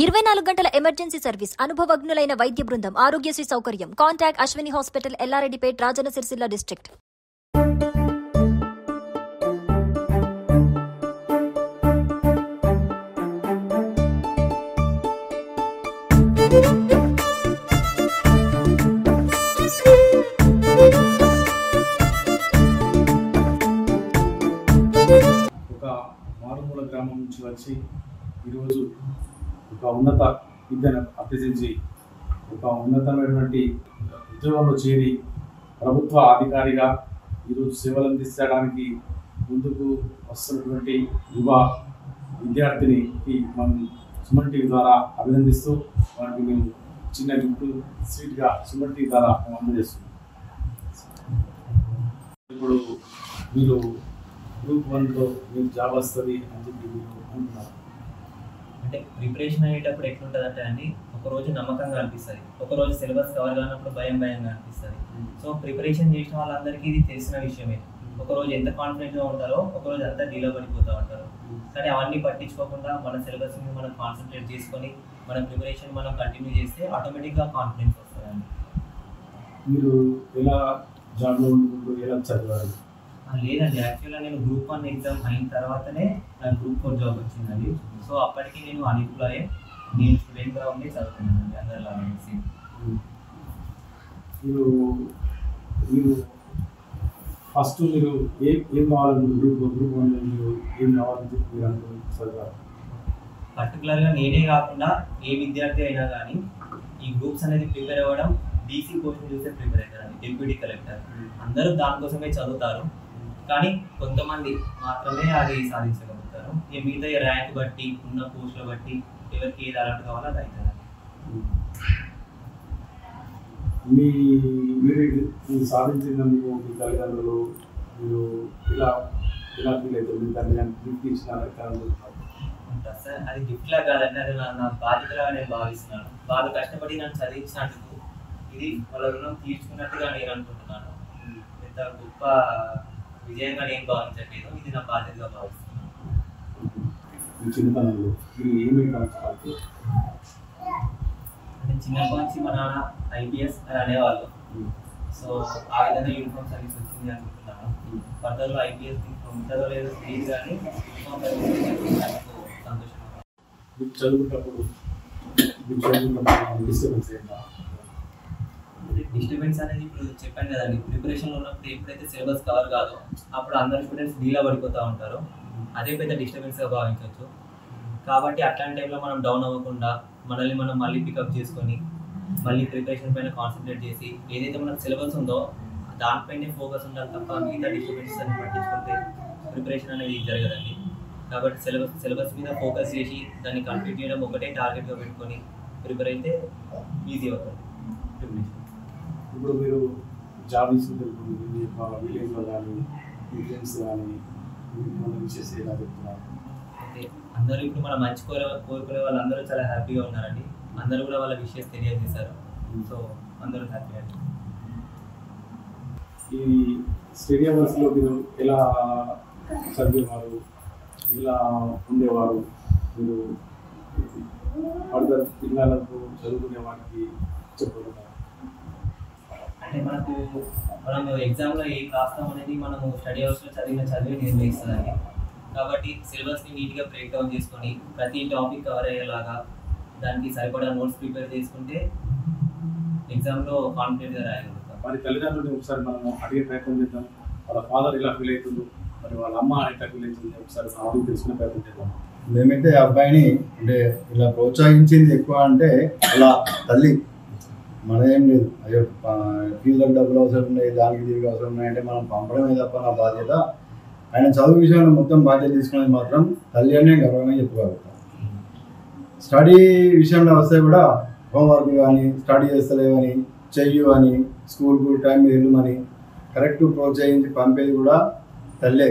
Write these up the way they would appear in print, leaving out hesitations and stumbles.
24 గంటల emergency service, అనుభవజ్ఞులైన వైద్య బృందం, ఆరోగ్యశ్రీ సౌకర్యం. Contact Ashwini hospital, Yellareddypet, Rajanna Sircilla district. ఒక మారుమూల గ్రామం నుంచి వచ్చి ఈరోజు ఒక ఉన్నత విద్యను అభ్యసించి ఒక ఉన్నతమైనటువంటి ఉద్యోగంలో చేరి ప్రభుత్వ అధికారిగా ఈరోజు సేవలు అందించడానికి ముందుకు వస్తున్నటువంటి యువ విద్యార్థినికి మనం సుమన్ టీవీ ద్వారా అభినందిస్తూ వారికి మేము చిన్న గిఫ్ట్ స్వీట్గా సుమన్ టీవీ ద్వారా మేము అందజేస్తున్నాం. ఇప్పుడు మీరు గ్రూప్ 1లో మీకు జాబ్ వస్తుంది అని చెప్పి మీరు అనుకున్నారు. అంటే ప్రిపరేషన్ అయ్యేటప్పుడు ఎట్లుంటుంది అంటే అండి, ఒకరోజు నమ్మకంగా అనిపిస్తుంది, ఒకరోజు సిలబస్ కవర్ కానప్పుడు భయంగా అనిపిస్తుంది. సో ప్రిపరేషన్ చేసిన వాళ్ళందరికీ ఇది తెలిసిన విషయమే. ఒకరోజు ఎంత కాన్ఫిడెంట్గా ఉంటారో ఒకరోజు అంతా డీలో పడిపోతూ ఉంటారు. కానీ అవన్నీ పట్టించుకోకుండా మన సిలబస్ మీద మనం కాన్సన్ట్రేట్ చేసుకొని మన ప్రిపరేషన్ మనం కంటిన్యూ చేస్తే ఆటోమేటిక్గా కాన్ఫిడెన్స్ వస్తుందండి. మీరు ఎలా జాబ్లో ఎలా చదివారు? లేదండి, యాక్చువల్గా నేను గ్రూప్ 1 ఎగ్జామ్ అయిన తర్వాతనే నాకు గ్రూప్ 4 జాబ్ వచ్చిందండి. సో అప్పటికి నేను అన్ఎంప్లాయే, నేను స్టూడెంట్గా ఉండి చదువుతున్నానండి అందరిలా అనేసి. మీరు ఫస్ట్ మీరు ఏం కావాలని గ్రూప్ 1లో మీరు ఏం కావాలని చెప్పి మీరు అనుకుని చదివారు? పర్టికులర్గా నేనే కాకుండా ఏ విద్యార్థి అయినా కానీ ఈ గ్రూప్స్ అనేది ప్రిపేర్ అవ్వడం డీసీ పోస్ట్ని చూసే ప్రిపేర్ అవుతారండి. డిప్యూటీ కలెక్టర్ అందరూ దానికోసమే చదువుతారు, కానీ కొంతమంది మాత్రమే అది సాధించగలుగుతారు. ఈ మిగతా ర్యాంక్ బట్టి ఉన్న పోస్టుల బట్టి ఎవరికి ఏది అలర్ట్ కావాలో అది అవుతుంది. మీరు సాధించినందుకు మీ తల్లిదండ్రులు మీరు ఇలా ఫీల్ అవుతారు? మీ తల్లిదండ్రులు గిఫ్ట్ ఇచ్చినారు ఉంటుంది సార్, అది గిఫ్ట్లా కాదండి, అది నా బాధ్యతగా నేను భావిస్తున్నాను. వాళ్ళు కష్టపడి నన్ను చదివించినందుకు ఇది వాళ్ళ రుణం తీర్చుకున్నట్టుగా నేను అనుకుంటున్నాను. ఇంత గొప్ప విజయంగా నేను భావించట్లేదు, ఇది నా బాధ్యతగా భావిస్తున్నాను. మీ చిన్నతనంలో మీరు ఏమేమి కావచ్చు? అంటే చిన్నప్పటి నుంచి మా నాన్న ఐపీఎస్ అని అనేవాళ్ళు. సో ఆ విధంగా యూనిఫామ్ సర్వీస్ వచ్చింది అనుకుంటున్నాను. ఫర్దర్లో ఐపీఎస్ ఉంటుందో లేదో తెలియదు, కానీ యూనిఫామ్ సర్వీస్ సంతోషంగా. మీకు చదువుకున్నప్పుడు డిస్టర్బెన్స్ అనేది ఇప్పుడు చెప్పాను కదండి, ప్రిపరేషన్లో ఉన్నప్పుడు ఎప్పుడైతే సిలబస్ కవర్ కాదో అప్పుడు అందరు స్టూడెంట్స్ డీలా పడిపోతూ ఉంటారు. అదే పెద్ద డిస్టర్బెన్స్గా భావించవచ్చు. కాబట్టి అట్లాంటి టైంలో మనం డౌన్ అవ్వకుండా మనల్ని మనం మళ్ళీ పికప్ చేసుకొని మళ్ళీ ప్రిపరేషన్ పైన కాన్సన్ట్రేట్ చేసి ఏదైతే మనకు సిలబస్ ఉందో దానిపైనే ఫోకస్ ఉండాలి తప్ప మిగతా డిస్టర్బెన్సెస్ అని పట్టించుకుంటే ప్రిపరేషన్ అనేది జరగదండి. కాబట్టి సిలబస్ మీద ఫోకస్ చేసి దాన్ని కంప్లీట్ చేయడం ఒకటే టార్గెట్గా పెట్టుకొని ప్రిపేర్ అయితే ఈజీ అవుతుంది ప్రిపరేషన్. ఇప్పుడు మీరు జాబ్ తీసుకుంటున్నప్పుడు మీ యొక్క విలేజ్లో కానీ మీ ఫ్రెండ్స్ కానీ విషెస్ ఎలా చెప్తున్నారు? అయితే అందరూ ఇప్పుడు మన మంచి కోరుకునే వాళ్ళందరూ చాలా హ్యాపీగా ఉన్నారండి. అందరూ కూడా వాళ్ళ విషెస్ తెలియజేశారు. సో అందరూ హ్యాపీగా. ఈ స్టేడియంలో మీరు ఎలా చదివేవారు, ఇలా ఉండేవారు? మీరు ఫర్దర్ పిల్లలకు చదువుకునే వారికి చెప్పగలరా? అంటే మనం ఎగ్జామ్లో ఏం రాస్తాం అనేది మనము స్టడీ అవర్స్లో చదివి నిర్ణయిస్తుందండి. కాబట్టి సిలబస్ని నీట్గా బ్రేక్ డౌన్ చేసుకొని ప్రతి టాపిక్ కవర్ అయ్యేలాగా దానికి సరిపడా నోట్స్ ప్రిపేర్ చేసుకుంటే ఎగ్జామ్లో కాన్ఫిడెంట్గా రాయగలుగుతాం. మరి తల్లిదండ్రులు ఒకసారి మనం అడిగే ప్రయత్నం చేద్దాం. వాళ్ళ ఫాదర్ ఎలా ఫీల్ అవుతుంది, మరి వాళ్ళ అమ్మ ఎట్లా ఫీల్ అవుతుంది, ఒకసారి అడిగి తెలుసుకునే ప్రయత్నం చేద్దాం. మేమైతే అబ్బాయిని అంటే ఇలా ప్రోత్సహించింది ఎక్కువ అంటే అలా తల్లి మనదేం లేదు, అయ్యో ఫీజులకు డబ్బులు అవసరం ఉన్నాయి, దానికి దీనికి అవసరం ఉన్నాయంటే మనం పంపడమే తప్ప నా బాధ్యత. ఆయన చదువు విషయంలో మొత్తం బాధ్యత తీసుకునేది మాత్రం తల్లి అనే గర్వంగా చెప్పుకోగలుగుతాం. స్టడీ విషయంలో వస్తే కూడా హోంవర్క్ కానీ స్టడీ చేస్తలేవని చెయ్యు అని స్కూల్కు టైం వెళ్ళమని కరెక్ట్ ప్రోత్సహించి పంపేది కూడా తల్లే.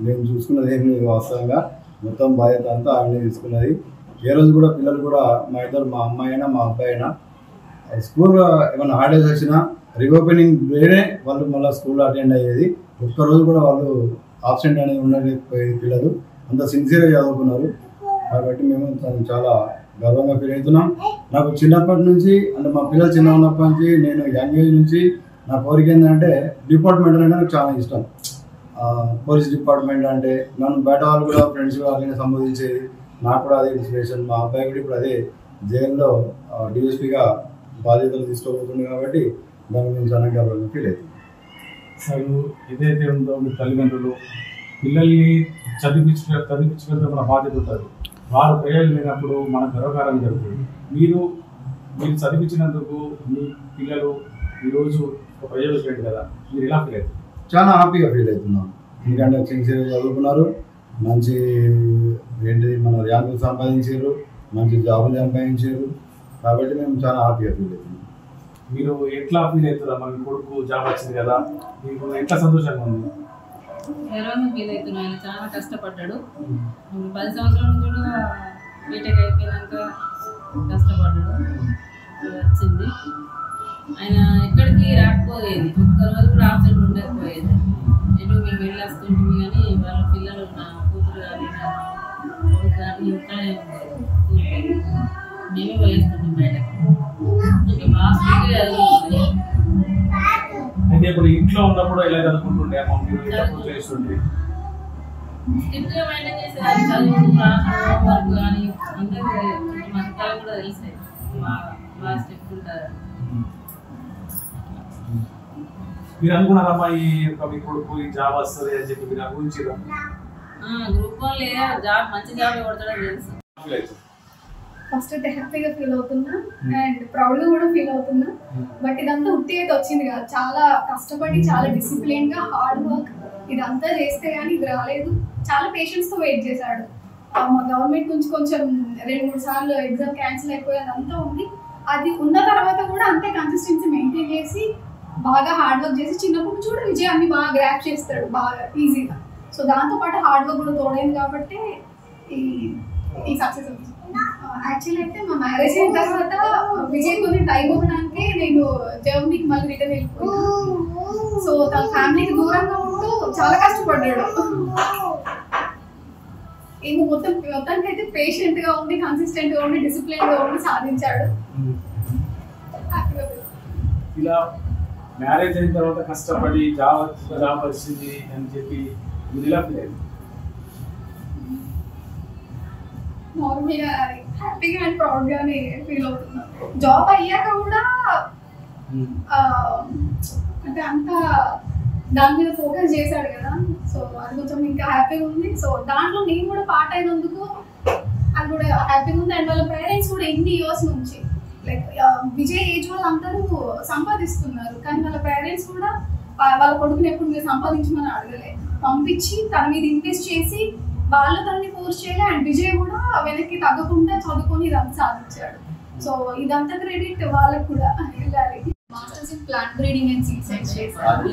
నేను చూసుకున్నది ఏం లేదు, వాస్తవంగా మొత్తం బాధ్యత అంతా ఆమెనే తీసుకున్నది. ఏ రోజు కూడా పిల్లలు కూడా మా ఇద్దరు, మా అమ్మాయి అయినా మా అబ్బాయి అయినా స్కూల్ ఏమైనా హాలిడేస్ వచ్చినా రీఓపెనింగ్ డేనే వాళ్ళు మళ్ళీ స్కూల్లో అటెండ్ అయ్యేది. ఒక్కరోజు కూడా వాళ్ళు ఆబ్సెంట్ అనేది ఉండలేకపోయేది. పిల్లలు అంత సిన్సియర్గా చదువుకున్నారు. కాబట్టి మేము చాలా గర్వంగా ఫీల్ అవుతున్నాం. నాకు చిన్నప్పటి నుంచి అంటే మా పిల్లలు చిన్న ఉన్నప్పటి నుంచి నేను యంగ్ ఏజ్ నుంచి నా కోరిక ఏంటంటే డిపార్ట్మెంట్ అంటే నాకు చాలా ఇష్టం. పోలీస్ డిపార్ట్మెంట్ అంటే నన్ను బయట వాళ్ళు కూడా ఫ్రెండ్స్ కూడా అలానే సంబోధించేది. నాకు కూడా అదే ఇన్స్పిరేషన్. మా అబ్బాయి కూడా ఇప్పుడు అదే జైల్లో డిఎస్పీగా బాధ్యతలు తీసుకోబోతుంది కాబట్టి దాని గురించి చాలా గర్వంగా ఫీల్ అవుతుంది. అసలు ఏదైతే ఉందో మీ తల్లిదండ్రులు పిల్లల్ని చదివించడంతో మన బాధ్యత ఉంటుంది. వారు ప్రయోజనం లేనప్పుడు మన గర్వకారం జరుగుతుంది. మీరు చదివించినందుకు మీ పిల్లలు ఈరోజు ఒక ప్రయోజనం కదా, మీరు ఎలా ఫీల్ అవుతుంది? చాలా హ్యాపీగా ఫీల్ అవుతున్నాం. ఎందుకంటే సిన్సియర్గా చదువుకున్నారు, మంచి ఏంటిది మన ర్యాంకులు సంపాదించారు, మంచి జాబులు సంపాదించారు. కాబట్టి మేము చాలా హ్యాపీగా ఫీల్ అవుతున్నాం. మీరు ఎట్లా ఫీల్ అవుతారా? మన కొడుకు జాబ్ వచ్చింది కదా, మీకు ఎట్లా సంతోషంగా ఉంది? గర్వంగా ఫీల్ అవుతున్నాను. ఆయన చాలా కష్టపడ్డాడు. 10 సంవత్సరాల నుంచి కూడా బీటెక్ అయిపోయినాక కష్టపడ్డాడు, వచ్చింది. ఆయన ఎక్కడికి రాకపోయేది, ఒక్కరోజు కూడా ఆబ్సెంట్ ఉండకపోయేది. ఎటు మేము వెళ్ళొస్తుంటుంది కానీ వాళ్ళ పిల్లలు నా కూతురు కానీ నా కొడుకు కానీ ఇంట్లోనే ఉండేది. మేమే పోయేస్తుంటాం బయటకు. ఇంకా బాగా ఫ్రీగా చదువుతుంది. అయితే ఇప్పుడు ఇంట్లో ఉన్నప్పుడు ఎలా చదువుకుంటుండే అమ్మ? మీరు చేస్తుంటే స్ట్రిక్ట్గా మెయింటైన్ చేసేదాన్ని. చదువు వర్క్ కానీ అందరూ మా చుట్టాలు కూడా తెలిసాయి బాగా స్ట్రిక్ట్ ఉంటారు. మీరు అనుకున్నారమ్మా ఈ మీ కొడుకు ఈ జాబ్ వస్తుంది అని చెప్పి మీరు అనుకుంటారా? గ్రూప్ 1 లేదా జాబ్ మంచి జాబ్ కొడతాడని తెలుసు. ఫస్ట్ అయితే హ్యాపీగా ఫీల్ అవుతున్నా అండ్ ప్రౌడ్గా కూడా ఫీల్ అవుతున్నా. బట్ ఇదంతా ఉట్టి అయితే వచ్చింది కాదు. చాలా కష్టపడి చాలా డిసిప్లిన్గా హార్డ్ వర్క్ ఇదంతా చేస్తే కానీ ఇది రాలేదు. చాలా పేషెన్స్తో వెయిట్ చేశాడు. మా గవర్నమెంట్ నుంచి కొంచెం 2-3 సార్లు ఎగ్జామ్ క్యాన్సిల్ అయిపోయి అదంతా ఉంది. అది ఉన్న తర్వాత కూడా అంతే కన్సిస్టెన్సీ మెయింటైన్ చేసి బాగా హార్డ్ వర్క్ చేసి చిన్నప్పటి నుంచి కూడా విజయాన్ని బాగా గ్రాప్ చేస్తాడు బాగా ఈజీగా. సో దాంతోపాటు హార్డ్ వర్క్ కూడా తోడైంది కాబట్టి ఈ సక్సెస్ వచ్చింది. యాక్చువల్లీ అయితే మా మ్యారేజ్ అయిన తర్వాత విజయ్ కొన్ని టైం ఇవ్వడానికి నేను జర్మనీకి మళ్ళీ రిటర్న్ వెళ్ళిపోయాను. సో తన ఫ్యామిలీకి దూరంగా ఉంటూ చాలా కష్టపడ్డాడు. ఏమో మొత్తానికి అయితే పేషెంట్గా ఉండి కన్సిస్టెంట్గా ఉండి డిసిప్లిన్గా ఉండి సాధించాడు. ఇలా మ్యారేజ్ అయిన తర్వాత కష్టపడి జాబ్ వచ్చింది అని చెప్పి మీరు ఎలా ఫీల్ అయ్యింది? నార్మల్గా హ్యాపీగా అండ్ ప్రౌడ్గానే ఫీల్ అవుతున్నాను. జాబ్ అయ్యాక కూడా అంటే అంత దాని మీద ఫోకస్ చేశాడు కదా, సో అది కొంచెం ఇంకా హ్యాపీగా ఉంది. సో దాంట్లో నేను కూడా పార్ట్ అయినందుకు అది కూడా హ్యాపీగా ఉంది. అండ్ వాళ్ళ పేరెంట్స్ కూడా ఎన్ని ఇయర్స్ నుంచి లైక్ విజయ్ ఏజ్ వాళ్ళు అందరూ సంపాదిస్తున్నారు, కానీ వాళ్ళ పేరెంట్స్ కూడా వాళ్ళ కొడుకుని ఎప్పుడు మీరు సంపాదించమని అడగలే. పంపించి తన మీద ఇన్వెస్ట్ చేసి వాళ్ళు తనని ఫోర్స్ చేయాలి. అండ్ విజయ్ కూడా వెనక్కి తగ్గకుండా చదువుకొని ఇదంతా సాధించాడు. సో ఇదంతా క్రెడిట్ వాళ్ళకి కూడా వెళ్ళాలి. Masters in plant breeding and seed science చేశాను.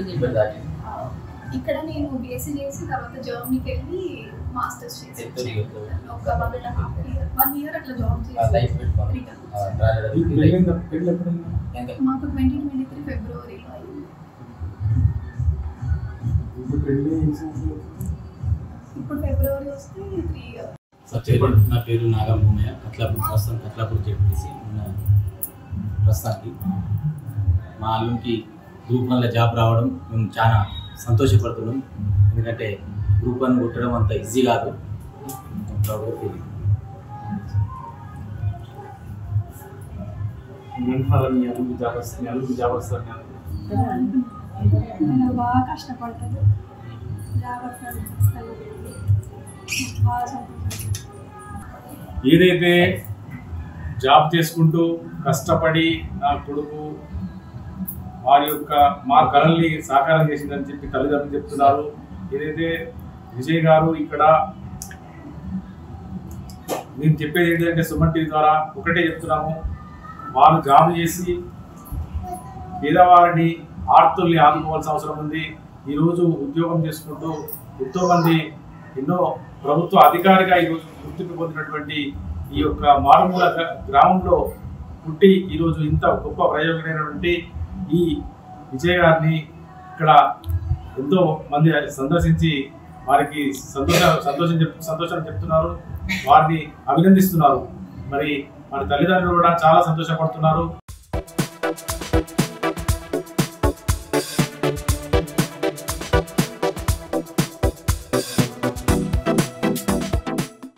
ఇక్కడ నేను బీఎస్సీ చేసి తర్వాత జర్మనీకి వెళ్ళి మాస్టర్స్ చేశాను. ఒక 1.5 year అట్లా జాబ్ చేసి మాకు 2023 ఫిబ్రవరిలో అయింది. ఇప్పుడు ఫిబ్రవరి వస్తే 3 years. నా పేరు నాగభూమయ్య. కట్లాపూర్ చెప్పేసి ప్రస్తుతానికి మా అల్లునికి గ్రూప్ 1లో జాబ్ రావడం మేము చాలా సంతోషపడుతున్నాం. ఎందుకంటే గ్రూప్ 1 కొట్టడం అంత ఈజీ కాదు. బాగా కష్టపడతాడు, ఏదైతే జాబ్ చేసుకుంటూ కష్టపడి నా కొడుకు వారి యొక్క మా కళల్ని సాకారం చేసిందని చెప్పి తల్లిదండ్రులు చెప్తున్నారు. ఏదైతే విజయ్ గారు ఇక్కడ మేము చెప్పేది ఏంటంటే సుమన్ టీవీ ద్వారా ఒకటే చెప్తున్నాము, వారు జాబ్ చేసి పేదవారిని ఆర్తుల్ని ఆదుకోవాల్సిన అవసరం ఉంది. ఈరోజు ఉద్యోగం చేసుకుంటూ ఎంతోమంది ఎన్నో ప్రభుత్వ అధికారిగా ఈరోజు గుర్తింపు పొందినటువంటి ఈ యొక్క మారుమూల గ్రామంలో పుట్టి ఈరోజు ఇంత గొప్ప ప్రయోగమైనటువంటి ఈ విజయ్ గారిని ఇక్కడ ఎంతో మంది సందర్శించి వారికి సంతోషం చెప్తున్నారు, వారిని అభినందిస్తున్నారు. మరి మరి తల్లిదండ్రులు కూడా చాలా సంతోషపడుతున్నారు.